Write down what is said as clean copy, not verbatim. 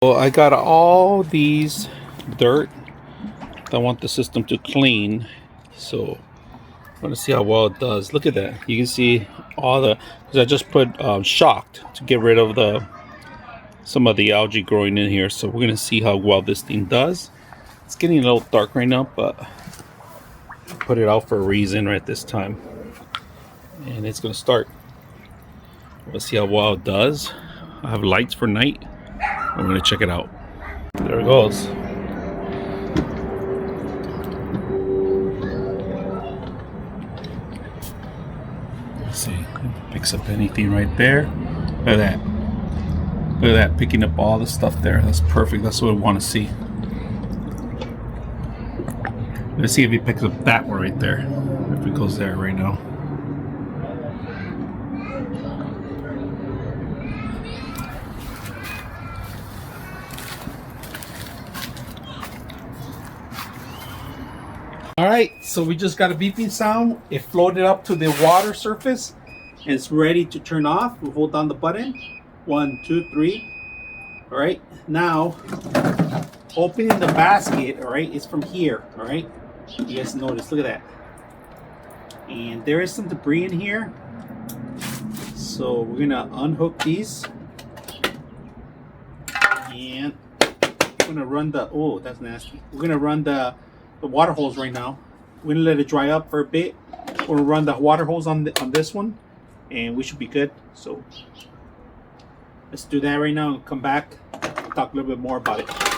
Well, I got all these dirt that I want the system to clean, so I want to see how well it does. Look at that. You can see all the, because I just put shocked to get rid of some of the algae growing in here. So we're gonna see how well this thing does. It's getting a little dark right now, but I put it out for a reason right this time, and it's gonna start. Let's see how well it does. I have lights for night. I'm gonna check it out. There it goes. Let's see, picks up anything right there. Look at that. Look at that, picking up all the stuff there. That's perfect. That's what I want to see. Let's see if he picks up that one right there. If it goes there right now. Alright, so we just got a beeping sound. It floated up to the water surface and it's ready to turn off. We'll hold down the button. 1, 2, 3. Alright, now opening the basket, alright, is from here, alright? You guys notice, look at that. And there is some debris in here. So we're gonna unhook these. And we're gonna run the, oh, that's nasty. We're gonna run the water hose right now. We're gonna let it dry up for a bit. We're gonna run the water hose on this one, and we should be good. So let's do that right now and come back, talk a little bit more about it.